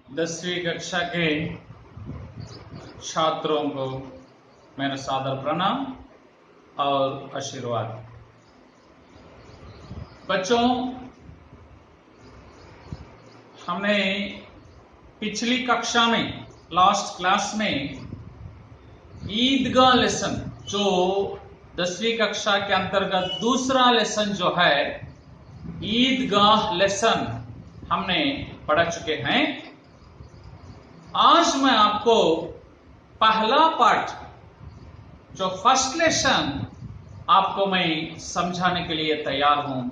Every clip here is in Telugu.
10वीं कक्षा के छात्रों को मेरा सादर प्रणाम और आशीर्वाद। बच्चों, हमने पिछली कक्षा में लास्ट क्लास में ईदगाह लेसन जो 10वीं कक्षा के अंतर्गत दूसरा लेसन जो है ईदगाह लेसन हमने पढ़ चुके हैं। आज मैं आपको पहला पार्ट जो फर्स्ट लेसन आपको मैं समझाने के लिए तैयार हूं।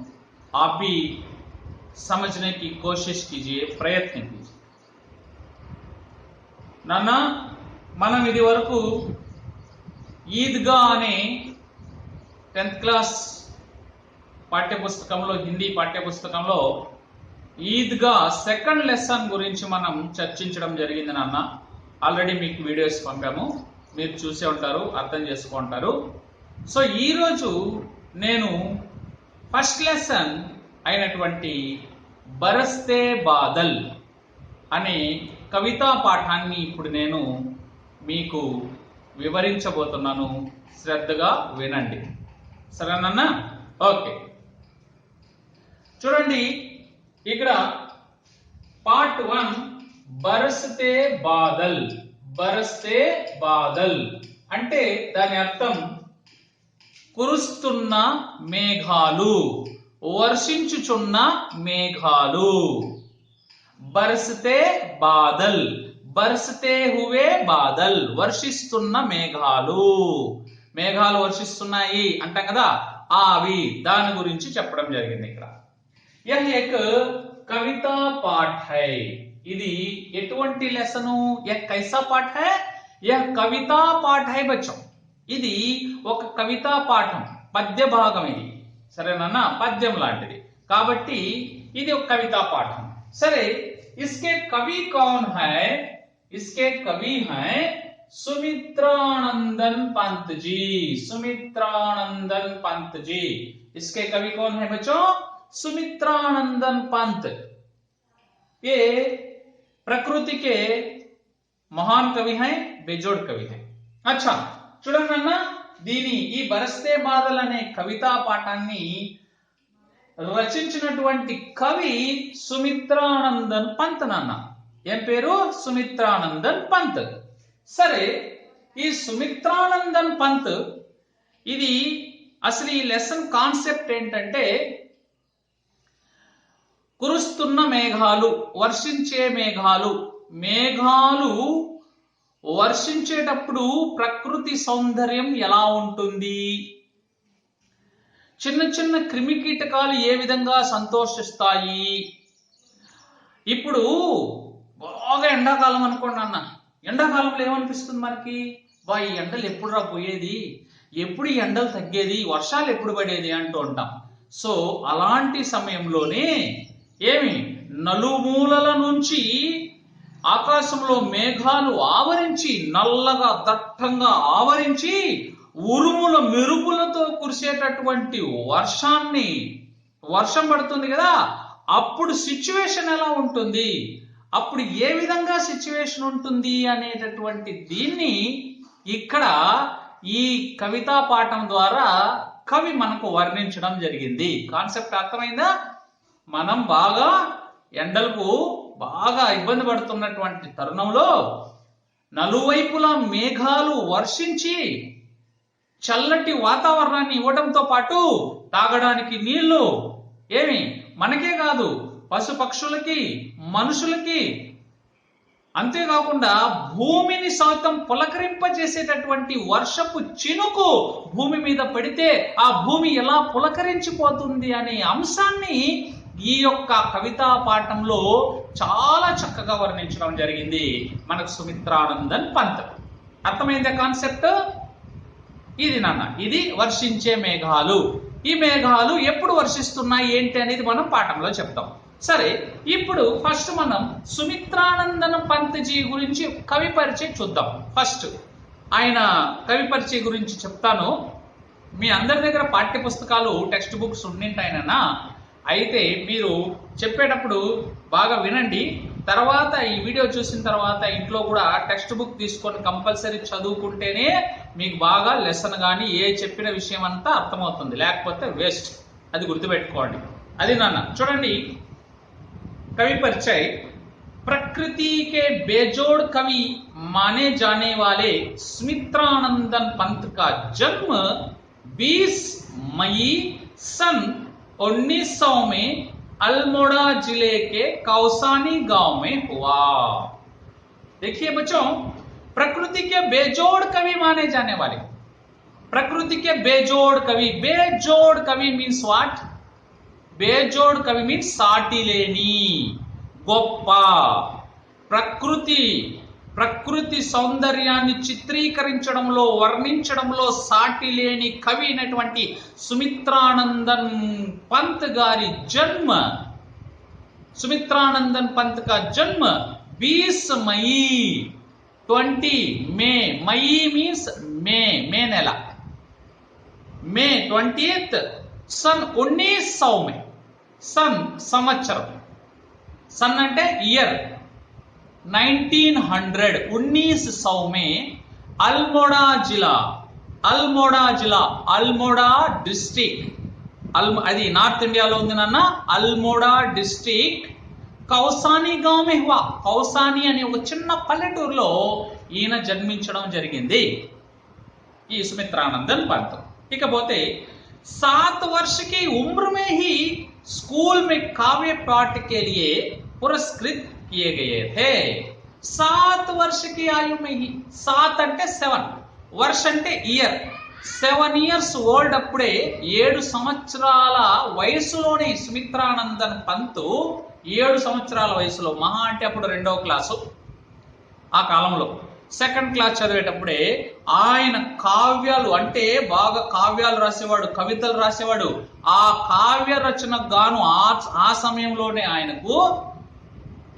आप भी समझने की कोशिश कीजिए, प्रयत्न कीजिए। नाना మనం ఇది వరకు ఈద్గా అనే 10th క్లాస్ పాఠ్యపుస్తకంలో హిందీ పాఠ్యపుస్తకంలో ఈద్గా సెకండ్ లెసన్ గురించి మనం చర్చించడం జరిగింది నాన్న. ఆల్రెడీ మీకు వీడియోస్ పంపాము, మీరు చూసే ఉంటారు, అర్థం చేసుకుంటారు. సో ఈరోజు నేను ఫస్ట్ లెసన్ అయినటువంటి బరస్తే బాదల్ అనే కవితా పాఠాన్ని ఇప్పుడు నేను మీకు వివరించబోతున్నాను. శ్రద్ధగా వినండి, సరేనన్నా? ఓకే, చూడండి. ఇక్కడ పార్ట్ 1 బరస్తే బాదల్. బరస్తే బాదల్ అంటే దాని అర్థం కురుస్తున్న మేఘాలు, వర్షించుచున్న మేఘాలు. బరస్తే బాదల్, బరస్తే హువే బాదల్, వర్షిస్తున్న మేఘాలు. మేఘాలు వర్షిస్తున్నాయి అంటాం కదా, అవి దాని గురించి చెప్పడం జరిగింది. ఇక్కడ यह एक कविता पाठ है. ఇది ఎటువంటి లెసను? यह कैसा पाठ है? यह कविता पाठ है बच्चों. ఇది ఒక కవితా పాఠం, పద్య భాగం. ఇది సరేనా? పద్యం లాంటిది కాబట్టి ఇది ఒక కవితా పాఠం. సరే, इसके कवि कौन है? इसके कवि हैं सुमित्रानंदन पंत जी. सुमित्रानंदन पंत जी इसके कवि कौन है बच्चों? सुमित्रानंदन पंत. ये प्रकृति के महान कवि हैं, बेजोड़ कवि हैं. अच्छा, చూడండి అన్న, దీని ఈ బరస్తే బాదల్ అనే కవితా పాఠాన్ని రచించినటువంటి కవి సుమిత్రానందన్ పంత్ నాన్న. ఏం పేరు? సుమిత్రానందన్ పంత్. సరే, ఈ సుమిత్రానందన్ పంత్ ఇది అసలు ఈ లెసన్ కాన్సెప్ట్ ఏంటంటే కురుస్తున్న మేఘాలు, వర్షించే మేఘాలు. మేఘాలు వర్షించేటప్పుడు ప్రకృతి సౌందర్యం ఎలా ఉంటుంది, చిన్న చిన్న క్రిమి కీటకాలు ఏ విధంగా సంతోషిస్తాయి. ఇప్పుడు బాగా ఎండాకాలం అనుకోండి అన్న, ఎండాకాలంలో ఏమనిపిస్తుంది మనకి? ఈ ఎండలు ఎప్పుడు రా పోయేది, ఎప్పుడు ఈ ఎండలు తగ్గేది, వర్షాలు ఎప్పుడు పడేది అంటూ ఉంటాం. సో అలాంటి సమయంలోనే ఏమి నలుమూలల నుంచి ఆకాశంలో మేఘాలు ఆవరించి, నల్లగా దట్టంగా ఆవరించి ఉరుముల మెరుపులతో కురిసేటటువంటి వర్షం పడుతుంది కదా. అప్పుడు సిచ్యువేషన్ ఎలా ఉంటుంది, అప్పుడు ఏ విధంగా సిచ్యువేషన్ ఉంటుంది అనేటటువంటి దీన్ని ఇక్కడ ఈ కవితా పాఠం ద్వారా కవి మనకు వర్ణించడం జరిగింది. కాన్సెప్ట్ అర్థమైందా? మనం బాగా ఎండలకు బాగా ఇబ్బంది పడుతున్నటువంటి తరుణంలో నలువైపులా మేఘాలు వర్షించి చల్లటి వాతావరణాన్ని ఇవ్వడంతో పాటు తాగడానికి నీళ్లు ఏమి మనకే కాదు, పశు పక్షులకి, మనుషులకి, అంతేకాకుండా భూమిని సైతం పులకరింపజేసేటటువంటి వర్షపు చినుకు భూమి మీద పడితే ఆ భూమి ఎలా పులకరించిపోతుంది అనే అంశాన్ని ఈ యొక్క కవితా పాఠంలో చాలా చక్కగా వర్ణించడం జరిగింది మనకు సుమిత్రానందన్ పంత్. అర్థమైందా కాన్సెప్ట్? ఇది నాన్న, ఇది వర్షించే మేఘాలు. ఈ మేఘాలు ఎప్పుడు వర్షిస్తున్నాయి ఏంటి అనేది మనం పాఠంలో చెప్తాం. సరే, ఇప్పుడు ఫస్ట్ మనం సుమిత్రానందన్ పంత్ జీ గురించి కవి పరిచయం చూద్దాం. ఫస్ట్ ఆయన కవి పరిచయం గురించి చెప్తాను. మీ అందరి దగ్గర పాఠ్య పుస్తకాలు, టెక్స్ట్ బుక్స్ ఉండింటాయనన్నా. అయితే మీరు చెప్పేటప్పుడు బాగా వినండి. తర్వాత ఈ వీడియో చూసిన తర్వాత ఇంట్లో కూడా టెక్స్ట్ బుక్ తీసుకొని కంపల్సరీ చదువుకుంటేనే మీకు బాగా లెసన్ కానీ ఏ చెప్పిన విషయం అంతా అర్థమవుతుంది, లేకపోతే వేస్ట్. అది గుర్తుపెట్టుకోండి. అది నాన్న చూడండి, कवि परिचय। प्रकृति के बेजोड़ कवि माने जाने वाले सुमित्रानंदन पंत का जन्म 20 मई सन 1900 में अल्मोड़ा जिले के कौसानी गांव में हुआ। देखिए बच्चों, प्रकृति के बेजोड़ कवि माने जाने वाले, प्रकृति के बेजोड़ कवि मीन्स व्हाट? बेजोड़ कवि मीन्स साटी लेनी, గొప్ప, ప్రకృతి సౌందర్యాన్ని చిత్రీకరించడంలో వర్ణించడంలో సాటి లేని కవి అయినటువంటి సుమిత్రానందన్ పంత్ గారి జన్మ, సుమిత్రానందన్ పంత్ का जन्म 20 मई 20 మే, మई मीन्स మే నెల, మే 20th सन 1900 में, सन సంవత్సరం, सन అంటే ఇయర్ 1900 1900 में अल्मोड़ा जिला अल्मोड़ा डिस्ट्रिक्ट, అది నార్త్ ఇండియాలో ఉంది నాన్న. అల్మోడా డిస్ట్రిక్ట్ కౌసానీ గావ్ మే హువా. కౌసానీ అనే ఒక చిన్న పల్లెటూరులో ఈయన జన్మించడం జరిగింది, ఈ సుమిత్రానందన్ పంత్. ఇకపోతే 7 वर्ष की उम्र में ही स्कूल में काव्य पाठ के लिए पुरस्कृत किए गए थे. 7 वर्ष की आयु में ही, 7 అంటే 7, वर्ष అంటే ఇయర్, 7 years ఓల్డ్ అప్పుడే 7 సంవత్సరాల వయసులోనే సుమిత్రానందన్ పంత్ 7 సంవత్సరాల వయసులో, మహా అంటే అప్పుడు 2వ క్లాసు, ఆ కాలంలో 2nd క్లాస్ చదివేటప్పుడే ఆయన కావ్యాలు, అంటే బాగా కావ్యాలు రాసేవాడు, కవితలు రాసేవాడు. ఆ కావ్య రచనకు గాను ఆ సమయంలోనే ఆయనకు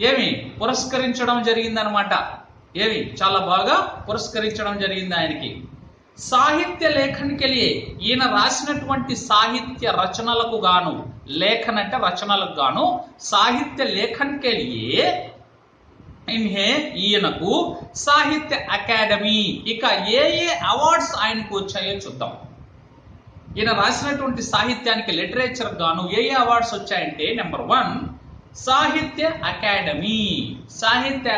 ఏమి పురస్కరించడం జరిగిందనమాట. ఏమి చాలా బాగా పురస్కరించడం జరిగింది ఆయనకి. సాహిత్య లేఖన్కి లియే, ఈయన రాసినటువంటి సాహిత్య రచనలకు గాను, లేఖన్ అంటే రచనలకు గాను, సాహిత్య లేఖన్కి లియే ఈయనకు సాహిత్య అకాడమీ, ఇక ఏ అవార్డ్స్ ఆయనకు వచ్చాయో చూద్దాం. ఈయన రాసినటువంటి సాహిత్యానికి, లిటరేచర్ గాను ఏ అవార్డ్స్ వచ్చాయంటే, నెంబర్ 1 సాహిత్య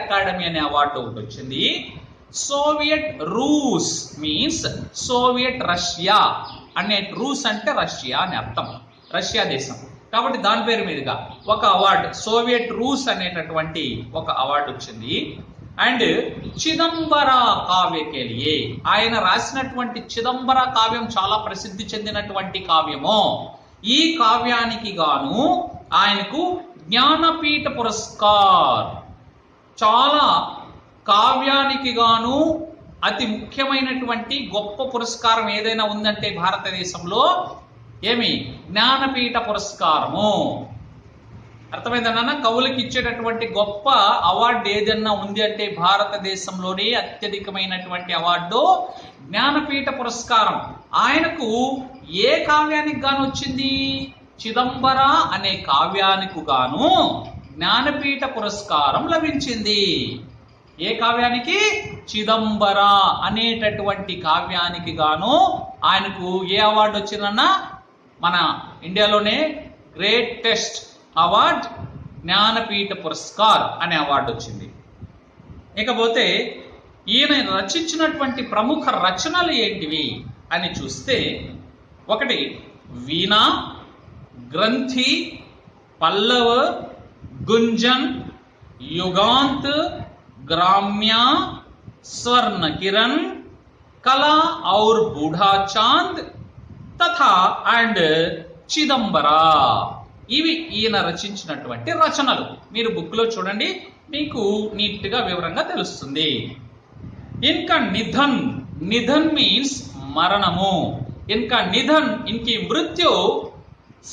అకాడమీ అనే అవార్డు ఒకటి వచ్చింది. సోవియట్ రూస్ మీన్స్ సోవియట్ రష్యా అనే, రూస్ అంటే రష్యా అని అర్థం, రష్యా దేశం కాబట్టి దాని పేరు మీదుగా ఒక అవార్డు, సోవియట్ రూస్ అనేటటువంటి ఒక అవార్డు వచ్చింది. అండ్ చిదంబర కావ్యకే లియే, ఆయన రాసినటువంటి చిదంబర కావ్యం చాలా ప్రసిద్ధి చెందినటువంటి కావ్యము. ఈ కావ్యానికి గాను ఆయనకు జ్ఞానపీఠ పురస్కార్, చాలా కావ్యానికి గాను అతి ముఖ్యమైనటువంటి గొప్ప పురస్కారం ఏదైనా ఉందంటే భారతదేశంలో ఏమి, జ్ఞానపీఠ పురస్కారము. అర్థమైందన్న, కవులకి ఇచ్చేటటువంటి గొప్ప అవార్డు ఏదన్నా ఉంది అంటే భారతదేశంలోనే అత్యధికమైనటువంటి అవార్డు జ్ఞానపీఠ పురస్కారం. ఆయనకు ఏ కావ్యానికి గాను వచ్చింది? చిదంబర అనే కావ్యానికి గాను జ్ఞానపీఠ పురస్కారం లభించింది. ఏ కావ్యానికి? చిదంబర అనేటటువంటి కావ్యానికి గాను ఆయనకు ఏ అవార్డు వచ్చిందన్నా? మన ఇండియాలోనే గ్రేటెస్ట్ అవార్డ్ జ్ఞానపీఠ పురస్కార్ అనే అవార్డు వచ్చింది. ఇకపోతే ఈయన రచించినటువంటి ప్రముఖ రచనలు ఏంటివి అని చూస్తే, 1 వీణా, గ్రంథి, పల్లవ, గుంజన్, యుగాంత్, ग्राम्य, स्वर्ण किरण, कला और बूढ़ा चांद तथा అండ్ చిదంబర. ఇవి ఈయన రచించినటువంటి రచనలు. మీరు బుక్ లో చూడండి, మీకు నీట్ గా వివరంగా తెలుస్తుంది. ఇన్కా నిధన్, నిధన్ మీన్స్ మరణము. ఇన్కా నిధన్, ఇన్కి మృత్యు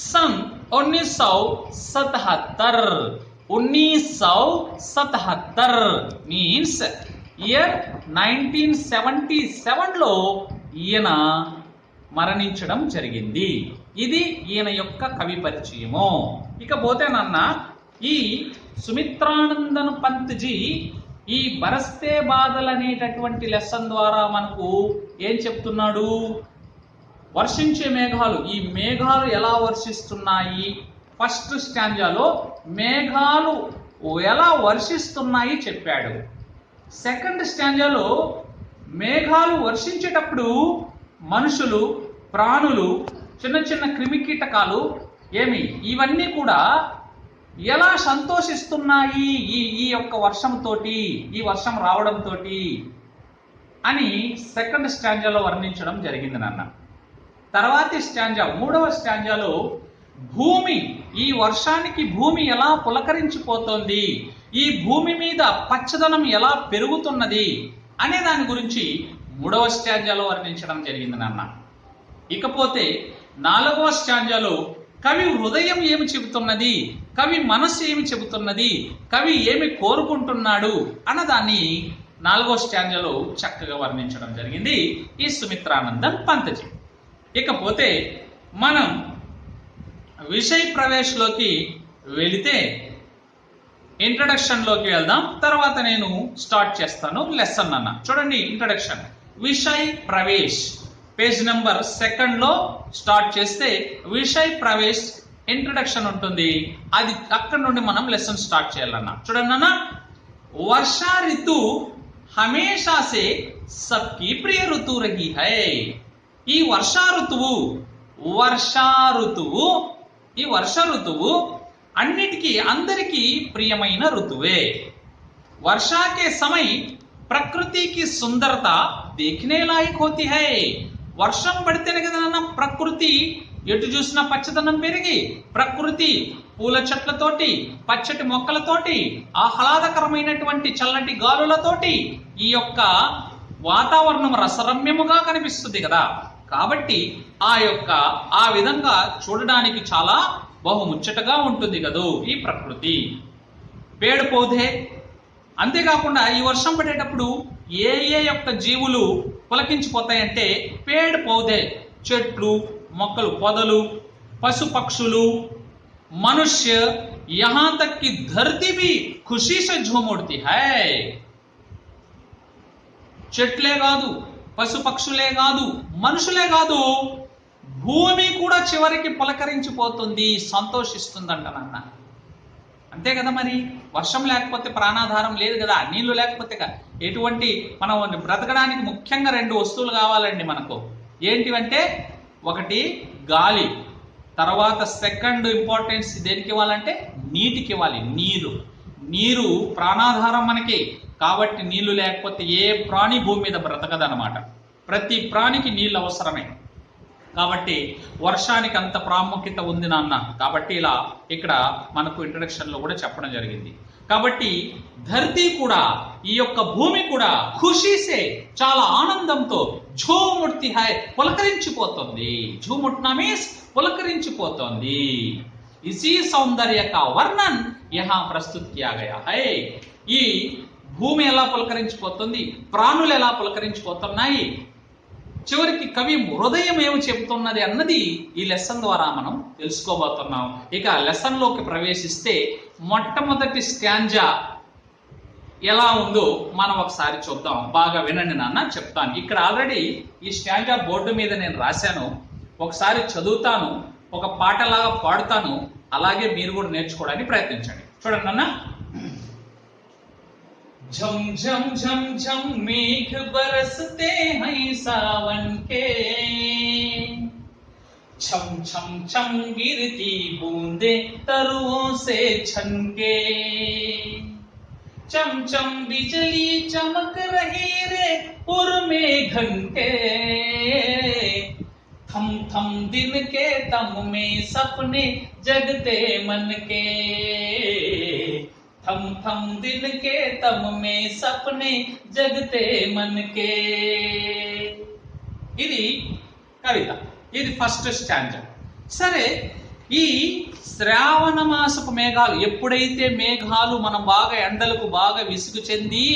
सन 1977 1977 మీన్స్ ఇయర్ 1977 లో ఈయన మరణించడం జరిగింది. ఇది ఈయన యొక్క కవి పరిచయము. ఇకపోతే నాన్న, ఈ సుమిత్రానందన్ పంత్ జీ ఈ బరస్తే బాదల్ అనేటటువంటి లెసన్ ద్వారా మనకు ఏం చెప్తున్నాడు? వర్షించే మేఘాలు, ఈ మేఘాలు ఎలా వర్షిస్తున్నాయి, ఫస్ట్ స్టాంజాలో మేఘాలు ఎలా వర్షిస్తున్నాయి చెప్పాడు. సెకండ్ స్టాంజాలో మేఘాలు వర్షించేటప్పుడు మనుషులు, ప్రాణులు, చిన్న చిన్న క్రిమికీటకాలు ఇవన్నీ కూడా ఎలా సంతోషిస్తున్నాయి ఈ యొక్క వర్షంతోటి, ఈ వర్షం రావడంతో అని సెకండ్ స్టాంజాలో వర్ణించడం జరిగింది నాన్న. తర్వాతి స్టాంజా, మూడవ స్టాంజాలో భూమి, ఈ వర్షానికి భూమి ఎలా పులకరించిపోతోంది, ఈ భూమి మీద పచ్చదనం ఎలా పెరుగుతున్నది అనే దాని గురించి మూడవ స్టాంజాలో వర్ణించడం జరిగింది నాన్న. ఇకపోతే నాలుగవ స్టాంజాలో కవి హృదయం ఏమి చెబుతున్నది, కవి మనస్సు ఏమి చెబుతున్నది, కవి ఏమి కోరుకుంటున్నాడు అన్నదాన్ని నాలుగో స్టాంజాలో చక్కగా వర్ణించడం జరిగింది ఈ సుమిత్రానందన్ పంత్. ఇకపోతే మనం విషయ ప్రవేశ్లోకి వెళితే ఇంట్రడక్షన్ లోకి వెళ్దాం. తర్వాత నేను స్టార్ట్ చేస్తాను లెసన్ అన్న. చూడండి ఇంట్రడక్షన్, విషయ్ ప్రవేశ్ పేజ్ నెంబర్ 2 లో స్టార్ట్ చేస్తే విషయ్ ప్రవేశ్ ఇంట్రడక్షన్ ఉంటుంది. అది అక్కడ నుండి మనం లెసన్ స్టార్ట్ చేయాలన్న. చూడండి అన్న, వర్షా ऋतु हमेशा से सबकी प्रिय ऋतु रही है. ఈ వర్షా ఋతువు అన్నిటికీ అందరికీ ప్రియమైన ఋతువే. वर्षा के समय प्रकृति की सुंदरता देखने लायक होती है. వర్షం పడితేనే కదా ప్రకృతి ఎటు చూసినా పచ్చదనం పెరిగి, ప్రకృతి పూల చెట్లతోటి, పచ్చటి మొక్కలతోటి, ఆహ్లాదకరమైనటువంటి చల్లటి గాలులతోటి ఈ యొక్క వాతావరణం రసరమ్యముగా కనిపిస్తుంది కదా. కాబట్టి ఆ విధంగా చూడడానికి చాలా బహుముచ్చటగా ఉంటుంది కదూ ఈ ప్రకృతి. పేడ పౌధే, అంతేకాకుండా ఈ వర్షం పడేటప్పుడు ఏ యొక్క జీవులు పులకించిపోతాయంటే పేడ పౌధే, చెట్లు, మొక్కలు, పొదలు, పశు పక్షులు, మనుష్య, యహాं तक कि धरती भी खुशी से झूम उठती है. చెట్లే కాదు, పశు పక్షులే కాదు, మనుషులే కాదు, భూమి కూడా చివరికి పులకరించిపోతుంది, సంతోషిస్తుందంట నాన్న. అంతే కదా, మరి వర్షం లేకపోతే ప్రాణాధారం లేదు కదా, నీళ్లు లేకపోతే ఎటువంటి మనం బ్రతకడానికి ముఖ్యంగా 2 వస్తువులు కావాలండి మనకు. ఏంటివంటే ఒకటి గాలి, తర్వాత సెకండ్ ఇంపార్టెన్స్ దేనికి ఇవ్వాలంటే నీటికి ఇవ్వాలి. నీరు ప్రాణాధారం మనకి. కాబట్టి నీళ్లు లేకపోతే ఏ ప్రాణి భూమి మీద బ్రతకదనమాట. ప్రతి ప్రాణికి నీళ్ళు అవసరమే. కాబట్టి వర్షానికి అంత ప్రాముఖ్యత ఉంది నాన్న. కాబట్టి ఇలా ఇక్కడ మనకు ఇంట్రడక్షన్ లో కూడా చెప్పడం జరిగింది. కాబట్టి ధర్తీ కూడా, ఈ యొక్క భూమి కూడా ఖుషీసే, చాలా ఆనందంతో ఝూముడ్తి హై, పులకరించిపోతుంది. ఝూముట్నా మీన్స్ పులకరించిపోతుంది. ఇసీ సౌందర్య కా వర్ణన్ యహా ప్రస్తుత్ కియా గయా హై. ఈ భూమి ఎలా పులకరించిపోతుంది, ప్రాణులు ఎలా పులకరించిపోతున్నాయి, చివరికి కవి హృదయం ఏమి చెబుతున్నది అన్నది ఈ లెసన్ ద్వారా మనం తెలుసుకోబోతున్నాం. ఇక లెసన్ లోకి ప్రవేశిస్తే మొట్టమొదటి స్టాంజా ఎలా ఉందో మనం ఒకసారి చూద్దాం. బాగా వినండి నాన్న, చెప్తాను. ఇక్కడ ఆల్రెడీ ఈ స్టాంజా బోర్డు మీద నేను రాశాను. ఒకసారి చదువుతాను, ఒక పాటలాగా పాడుతాను, అలాగే మీరు కూడా నేర్చుకోవడానికి ప్రయత్నించండి. చూడండి నాన్న. झम झम झम झम मेघ बरसते हैं सावन के, छम छम छम गिरती बूंदे तरुओं से छनके, चम चम बिजली चमक रही रे उर्मेघन के, थम थम दिन के तम में सपने जगते मन के, थम थम दिन के तम में सपने जगते मन के. ఇది కవిత, ఇది ఫస్ట్ స్టాంజా. సరే, ఈ శ్రావణ మాసపు మేఘాలు, ఎప్పుడైతే మేఘాలు మనం బాగా ఎండలకు బాగా విసుగు చెంది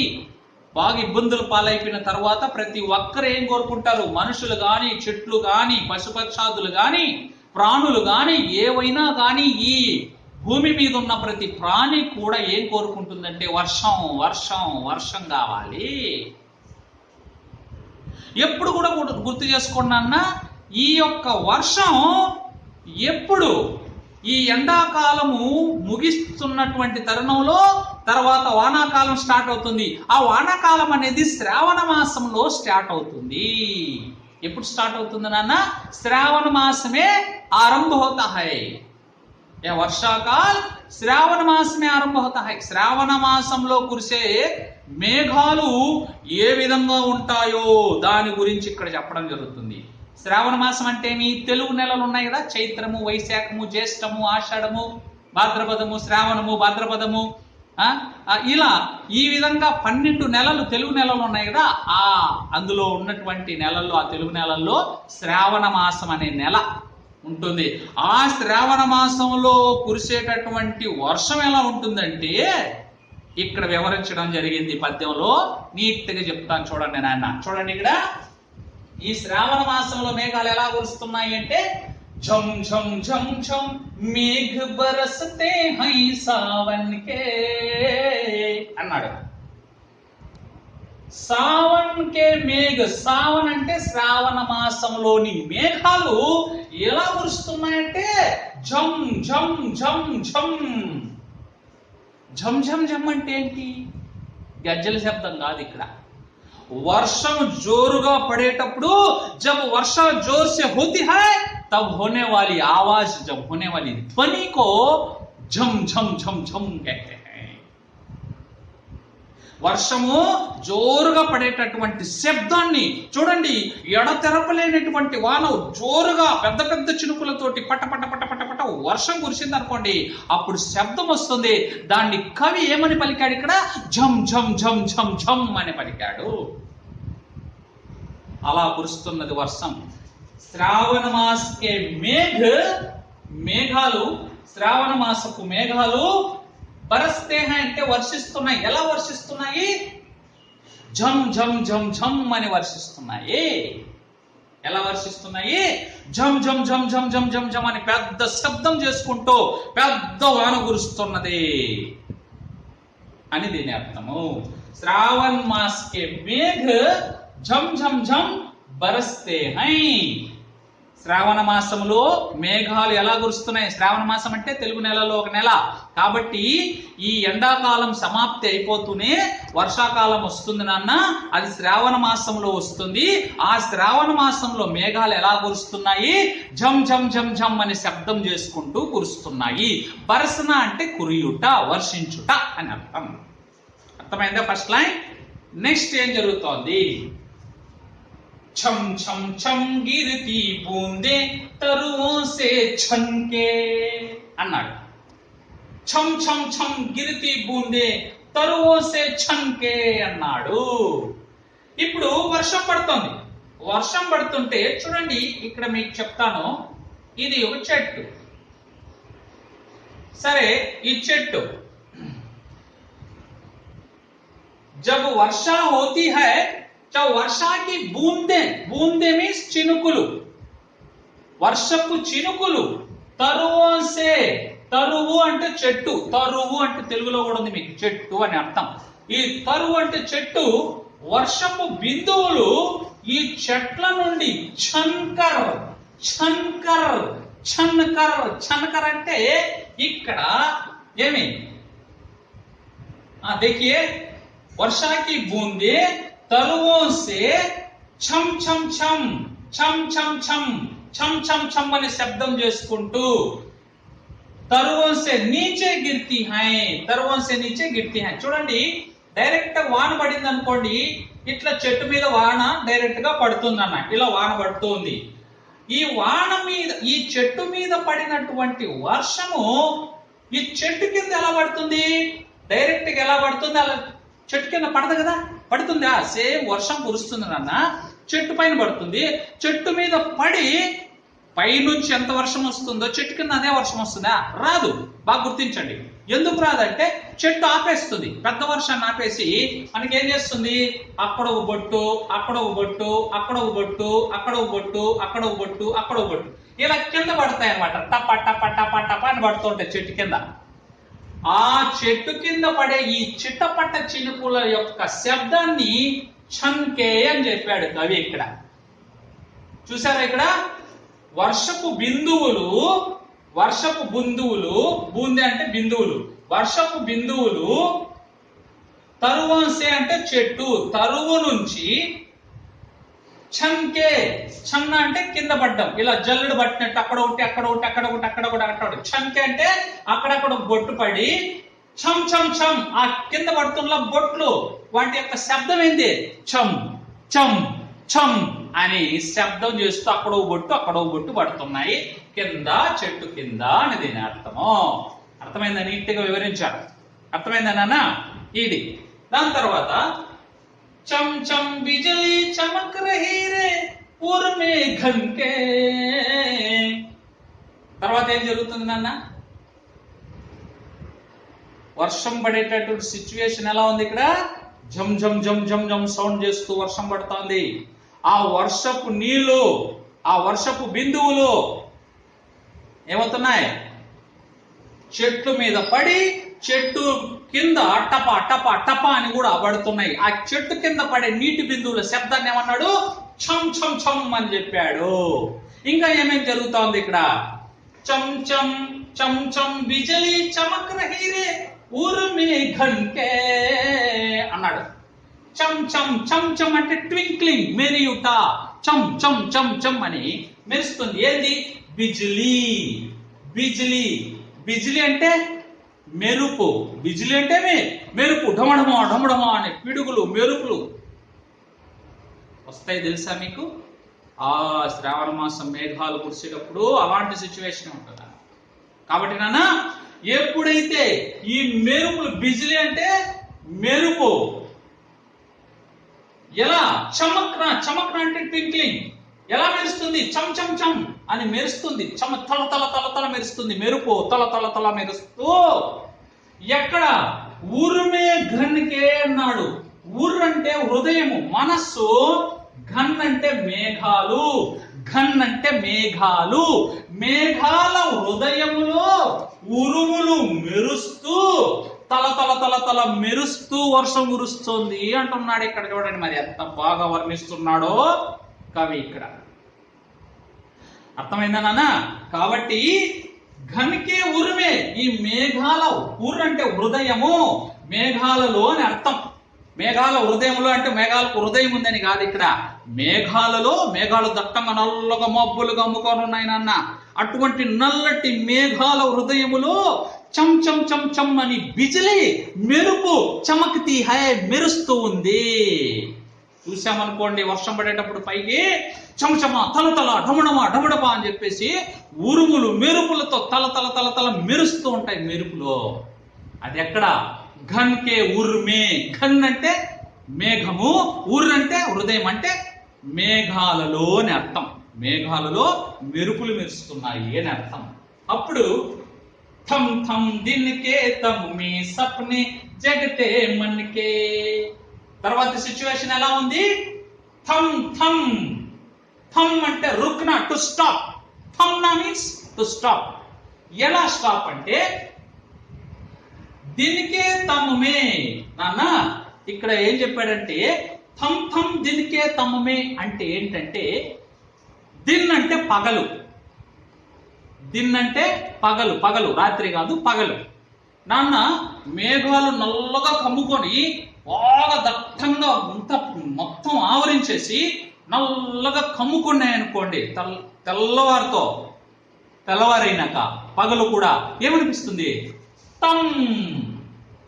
బాగా ఇబ్బందులు పాలైపోయిన తర్వాత ప్రతి ఒక్కరు ఏం కోరుకుంటారు, మనుషులు గాని, చెట్లు గాని, పశుపక్షాదులు గాని, ప్రాణులు గాని, ఏవైనా గాని ఈ భూమి మీద ఉన్న ప్రతి ప్రాణి కూడా ఏం కోరుకుంటుందంటే వర్షం వర్షం వర్షం కావాలి. ఎప్పుడు కూడా గుర్తు చేసుకున్నా, ఈ యొక్క వర్షం ఎప్పుడు ఈ ఎండాకాలము ముగిస్తున్నటువంటి తరుణంలో తర్వాత వానాకాలం స్టార్ట్ అవుతుంది. ఆ వానాకాలం అనేది శ్రావణ మాసంలో స్టార్ట్ అవుతుంది. ఎప్పుడు స్టార్ట్ అవుతుంది నాన్న? శ్రావణ మాసమే ఆరంభ హోతా హై. వర్షాకాల్ శ్రావణ మాసమే ఆరంభ హోతా హై. శ్రావణ మాసంలో కురిసే మేఘాలు ఏ విధంగా ఉంటాయో దాని గురించి ఇక్కడ చెప్పడం జరుగుతుంది. శ్రావణ మాసం అంటే మీ తెలుగు నెలలు ఉన్నాయి కదా, చైత్రము, వైశాఖము, జ్యేష్ఠము, ఆషాఢము, భాద్రపదము, శ్రావణము, భాద్రపదము, ఇలా ఈ విధంగా 12 నెలలు తెలుగు నెలలు ఉన్నాయి కదా. అందులో ఉన్నటువంటి నెలల్లో, ఆ తెలుగు నెలల్లో శ్రావణ మాసం అనే నెల ఉంటుంది. ఆ శ్రావణ మాసంలో కురిసేటటువంటి వర్షం ఎలా ఉంటుందంటే ఇక్కడ వివరించడం జరిగింది పద్యంలో. నీట్ గా చెప్తాను చూడండి నాన్న. చూడండి ఇక్కడ ఈ శ్రావణ మాసంలో మేఘాలు ఎలా కురుస్తున్నాయి అంటే झम झम झम झम मेघ बरसते हैं सावन के అన్నాడు. సావన్ కే మేఘ, సావన్ అంటే శ్రావణ మాసంలోని మేఘాలు ఎలా కురుస్తున్నాయంటే ఝం ఝం ఝం ఝం. ఝం ఝం ఝం అంటే ఏంటి? గజ్జల శబ్దం కాదు ఇక్కడ. వర్షం జోరుగా పడేటప్పుడు जब वर्षा जोर से होती है तब होने वाली आवाज, जब होने वाली ध्वनि को झम झम झम झम कहते हैं. వర్షము జోరుగా పడేటటువంటి శబ్దాన్ని చూడండి. ఎడతెరపలేనటువంటి వాన జోరుగా పెద్ద పెద్ద చినుకులతోటి పట పట పట పట పట వర్షం కురిసింది అనుకోండి, అప్పుడు శబ్దం వస్తుంది. దాన్ని కవి ఏమని పలికాడు ఇక్కడ? ఝం ఝం ఝం ఝం ఝం అని పలికాడు. అలా కురుస్తున్నది వర్షం. శ్రావణ మాసకే మేఘాలు, శ్రావణ మాసపు మేఘాలు బరస్తే అంటే వర్షిస్తున్నాయి. ఎలా వర్షిస్తున్నాయి? ఝం ఝం ఝం ఝం అని వర్షిస్తున్నాయి. ఎలా వర్షిస్తున్నాయి? ఝం ఝం ఝం ఝం ఝం ఝం ఝం అని పెద్ద శబ్దం చేసుకుంటూ పెద్ద వాన కురుస్తున్నది అని దీని అర్థము. శ్రావణ మాసకే మేఘ झम झम झम बरसते हैं. శ్రావణ మాసంలో మేఘాలు ఎలా కురుస్తున్నాయి? శ్రావణ మాసం అంటే తెలుగు నెలలో ఒక నెల కాబట్టి ఈ ఎండాకాలం సమాప్తి అయిపోతూనే వర్షాకాలం వస్తుంది నాన్న. అది శ్రావణ మాసంలో వస్తుంది. ఆ శ్రావణ మాసంలో మేఘాలు ఎలా కురుస్తున్నాయి? ఝం ఝం ఝం ఝం అని శబ్దం చేసుకుంటూ కురుస్తున్నాయి. బరసన అంటే కురియుట, వర్షించుట అని అర్థం. అర్థమైందా ఫస్ట్ లైన్? నెక్స్ట్ ఏం జరుగుతోంది? छम छम छम गिरती बूंदे तरुओं से छनके అన్నాడు. छम छम छम गिरती बूंदे तरुओं से छनके అన్నాడు. ఇప్పుడు వర్షం పడుతోంది. వర్షం పడుతుంటే చూడండి ఇక్కడ మీకు చెప్తాను. ఇది ఒక చెట్టు. సరే, ఈ చెట్టు जब वर्षा होती है, వర్షా కి బూందే, బూందే మీన్స్ చినుకులు, వర్షపు చినుకులు. తరువోసే, తరువు అంటే చెట్టు, తరువు అంటే తెలుగులో కూడా ఉంది మీకు, చెట్టు అని అర్థం. ఈ తరువు అంటే చెట్టు. వర్షపు బిందువులు ఈ చెట్ల నుండి ఛన్కర్ ఛన్కర్ ఛన్కర్ ఛన్కర్ అంటే ఇక్కడ ఏమి देखिए वर्षा की बूंदे तरुओं से छम छम छम छम छम छम छम छम छम అనే శబ్దం చేసుకుంటూ తరువోं से नीचे गिरती हैं, తరువోं से नीचे गिरती हैं. చూడండి, డైరెక్ట్ వాన పడింది అనుకోండి, ఇట్లా చెట్టు మీద వాన డైరెక్ట్ గా పడుతుంది అన్న. ఇలా వాన పడుతుంది. ఈ వాన మీద, ఈ చెట్టు మీద పడినటువంటి వర్షము ఈ చెట్టు కింద ఎలా పడుతుంది? డైరెక్ట్ గా ఎలా పడుతుంది? అలా చెట్టు కింద పడదు కదా, పడుతుందా? సేమ్ వర్షం కురుస్తుంది నాన్న, చెట్టు పైన పడుతుంది. చెట్టు మీద పడి పైనుంచి ఎంత వర్షం వస్తుందో చెట్టు కింద అదే వర్షం వస్తుందా? రాదు. బాగా గుర్తించండి. ఎందుకు రాదంటే చెట్టు ఆపేస్తుంది. పెద్ద వర్షాన్ని ఆపేసి మనకి ఏం చేస్తుంది? అక్కడ ఒక బొట్టు, అక్కడ ఒక బొట్టు, అక్కడ ఒక బొట్టు, అక్కడ ఒక బొట్టు, అక్కడ ఒక బొట్టు, అక్కడ ఒక బొట్టు, ఇలా కింద పడతాయి అనమాట. టప టప టప టప అని పడుతుంటాయి చెట్టు కింద. ఆ చెట్టు కింద పడే ఈ చిట్టపట్ట చినుకుల యొక్క శబ్దాన్ని ఛన్కే అని చెప్పాడు కవి ఇక్కడ. చూసారా ఇక్కడ వర్షపు బిందువులు, బూందె అంటే బిందువులు, వర్షపు బిందువులు తరువాసే అంటే చెట్టు, తరువు నుంచి ఛన్కే, ఛన్న అంటే కింద పడ్డం, ఇలా జల్లుడు పట్టినట్టు అక్కడ ఒకటి అక్కడ ఒకటి అక్కడ ఒకటి అక్కడ ఒకటి అక్కడ ఒకటి. ఛన్కే అంటే అక్కడక్కడ బొట్టు పడి ఛమ్ ఛమ్ ఛమ్ ఆ కింద పడుతున్న బొట్లు వాటి యొక్క శబ్దం ఏంది? ఛమ్ ఛమ్ ఛమ్ అని శబ్దం చేస్తూ అక్కడో బొట్టు పడుతున్నాయి కింద, చెట్టు కింద అని దీని అర్థము. అర్థమైందా? నీట్గా వివరించారు. అర్థమైందా నాన్న? ఇది. దాని తర్వాత చమ్ చమ్ బిజలి చమక్ రహీ రే పూర్ మే ఘన్కే. తర్వాత ఏం జరుగుతుంది నాన్న? వర్షం పడేటటువంటి సిచ్యువేషన్ ఎలా ఉంది ఇక్కడ? జమ్ జమ్ జమ్ జమ్ జమ్ సౌండ్ చేస్తూ వర్షం పడుతోంది. ఆ వర్షపు నీళ్లు, ఆ వర్షపు బిందువులు ఏమవుతున్నాయి? చెట్టు మీద పడి చెట్టు కింద టప టప టప అని కూడా పడుతున్నాయి. ఆ చెట్టు కింద పడే నీటి బిందువుల శబ్దాన్ని ఏమన్నాడు? ఛమ్ ఛమ్ ఛమ్ అని చెప్పాడు. ఇంకా ఏమేం జరుగుతోంది ఇక్కడ? చమ్ చమ్ చమ్ చమ్ బిజలి చమక్ రహీ రే ఊర్ మే ఘన్కే అన్నాడు. చమ్ చమ్ చమ్ చమ్ అంటే ట్వింక్లింగ్, మెరియుట. చమ్ చమ్ చమ్ చమ్ అని మెరుస్తుంది. ఏంది? బిజ్లీ. బిజ్లీ అంటే మెరుపు. బిజ్లీ అంటే మెరుపు. ఢమఢమా ఢమఢమా అనే పిడుగులు, మెరుపులు వస్తాయి తెలుసా మీకు? ఆ శ్రావణ మాసం మేఘాలు కురిసేటప్పుడు అలాంటి సిచ్యువేషన్ ఉంటుంది. కాబట్టి నాన్న ఎప్పుడైతే ఈ మెరుపులు, బిజ్లీ అంటే మెరుపు, ఎలా చమక్న అంటే ట్వింక్లింగ్, ఎలా మెరుస్తుంది? చమ్ చమ్ చమ్ అని మెరుస్తుంది. తల తల తల తల మెరుస్తుంది. మెరుపు తల తల తల మెరుస్తూ ఎక్కడ? ఊర్మే ఘన్కే అన్నాడు. ఊర్ అంటే హృదయము, మనస్సు. ఘన్ అంటే మేఘాలు. ఘన్ అంటే మేఘాలు. మేఘాల హృదయములో ఉరుములు మెరుస్తూ తల తల తల తల మెరుస్తూ వర్షం కురుస్తుంది అంటున్నాడు ఇక్కడ. చూడండి మరి ఎంత బాగా వర్ణిస్తున్నాడో కవి ఇక్కడ. అర్థమైందా నాన్న? కాబట్టి ఘన్కే ఉరుమే, ఈ మేఘాల, ఉర్ అంటే హృదయము, మేఘాలలో అని అర్థం. మేఘాల హృదయంలో అంటే మేఘాలకు హృదయం ఉందని కాదు ఇక్కడ. మేఘాలలో, మేఘాలు దట్టంగా నల్లగా మబ్బులుగా అమ్ముకొని ఉన్నాయి నాన్న. అటువంటి నల్లటి మేఘాల హృదయములో చమ్ చమ్ చమ్ చమ్ అని బిజిలి, మెరుపు, చమక్తి హై మెరుస్తూ ఉంది. చూసామనుకోండి వర్షం పడేటప్పుడు పైకి చమచమ తల తల ఢమడమా ఢమడమా అని చెప్పేసి ఉరుములు మెరుపులతో తల తల తల తల మెరుస్తూ ఉంటాయి మెరుపులో. అది ఎక్కడ? ఘన్కే ఉర్మే. ఘన్ అంటే మేఘము, ఉర్ అంటే హృదయం, అంటే మేఘాలలో అని అర్థం. మేఘాలలో మెరుపులు మెరుస్తున్నాయి అని అర్థం. అప్పుడు థమ్ థమ్ దిన్కే తమ్ మీ సప్నే జగతే మన్కే. తర్వాత సిచ్యువేషన్ ఎలా ఉంది? థమ్ థమ్. థమ్ అంటే రుక్నా, టు స్టాప్. థమ్నా మీన్స్ టు స్టాప్. ఎలా స్టాప్ అంటే దిన్కే తమ్మే. నాన్న ఇక్కడ ఏం చెప్పాడంటే థమ్ థమ్ దిన్కే తమ్మే అంటే ఏంటంటే, దిన్ అంటే పగలు. దిన్ అంటే పగలు, పగలు రాత్రి కాదు పగలు. నాన్న మేఘాలు నల్లగా కమ్ముకొని బాగా దట్టంగా మొత్తం ఆవరించేసి నల్లగా కమ్ముకున్నాయనుకోండి, తెల్లవారితో తెల్లవారైనాక పగలు కూడా ఏమనిపిస్తుంది? తమ్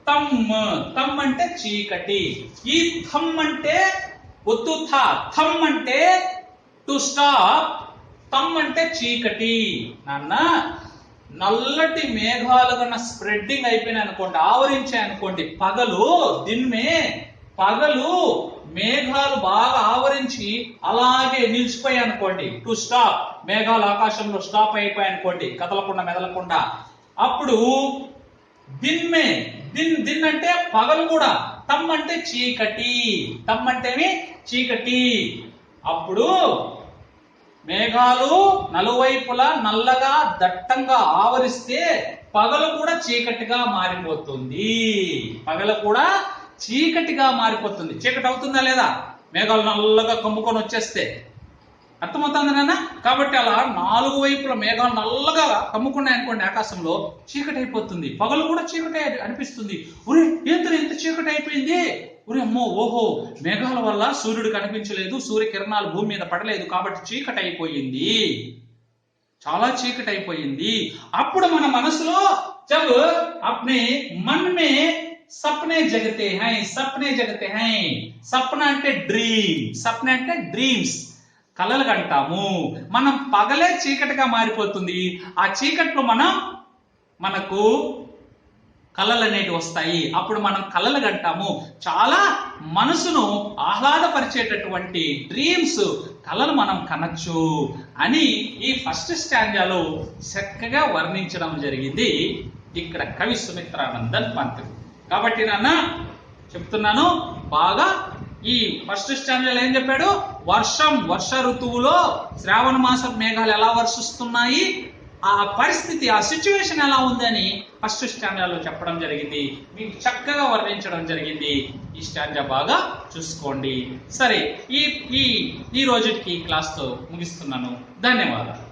తమ్. తమ్ అంటే చీకటి. ఈ థమ్ అంటే ఒత్తు థా. థమ్ అంటే టు స్టాప్. తమ్ అంటే చీకటి. నాన్న నల్లటి మేఘాలు కన్నా స్ప్రెడ్డింగ్ అయిపోయినాయి అనుకోండి, ఆవరించాయి అనుకోండి పగలు, దిన్మే పగలు మేఘాలు బాగా ఆవరించి అలాగే నిలిచిపోయాయి అనుకోండి, టు స్టాప్. మేఘాలు ఆకాశంలో స్టాప్ అయిపోయాయి అనుకోండి, కదలకుండా మెదలకుండా. అప్పుడు దిన్మే, దిన్ అంటే పగలు కూడా. తమ్ అంటే చీకటి. తమ్ అంటేమి చీకటి. అప్పుడు మేఘాలు నలువైపులా నల్లగా దట్టంగా ఆవరిస్తే పగలు కూడా చీకటిగా మారిపోతుంది. పగలు కూడా చీకటిగా మారిపోతుంది. చీకటి అవుతుందా లేదా? మేఘాలు నల్లగా కమ్ముకొని వచ్చేస్తే అర్థమవుతుంది నాన్న. కాబట్టి అలా 4 వైపుల మేఘాలు నల్లగా కమ్ముకున్నాయి అనుకోండి, ఆకాశంలో చీకటి అయిపోతుంది. పగలు కూడా చీకటి అనిపిస్తుంది. ఒరే ఏంటో ఎంత చీకటి అయిపోయింది, ఒరే అమ్మో ఓహో మేఘాల వల్ల సూర్యుడు కనిపించలేదు, సూర్యకిరణాలు భూమి మీద పడలేదు కాబట్టి చీకటి అయిపోయింది, చాలా చీకటి అయిపోయింది. అప్పుడు మన మనసులో జబ్ అప్నే మన్ మే సప్నే జగతే హై, సప్నే జగతే హై. సప్న అంటే డ్రీమ్, సప్న అంటే డ్రీమ్స్, కలలు కంటాము. మనం పగలే చీకటిగా మారిపోతుంది. ఆ చీకట్లో మనకు కళలు అనేవి వస్తాయి. అప్పుడు మనం కళలు కంటాము. చాలా మనసును ఆహ్లాదపరిచేటటువంటి డ్రీమ్స్, కళలు మనం కనొచ్చు అని ఈ ఫస్ట్ స్టాంజాలో చక్కగా వర్ణించడం జరిగింది ఇక్కడ కవి సుమిత్రానందన్ పంత్. కాబట్టి నాన్న చెప్తున్నాను బాగా, ఈ ఫస్ట్ స్టాంజాలో ఏం చెప్పాడు? వర్ష ఋతువులో శ్రావణ మాసం మేఘాలు ఎలా వర్షిస్తున్నాయి, ఆ పరిస్థితి, ఆ సిచ్యువేషన్ ఎలా ఉందని ఫస్ట్ స్టాంజాలో చెప్పడం జరిగింది. మీకు చక్కగా వర్ణించడం జరిగింది. ఈ స్టాంజా బాగా చూసుకోండి. సరే, ఈ రోజుకి క్లాస్ తో ముగిస్తున్నాను. ధన్యవాదాలు.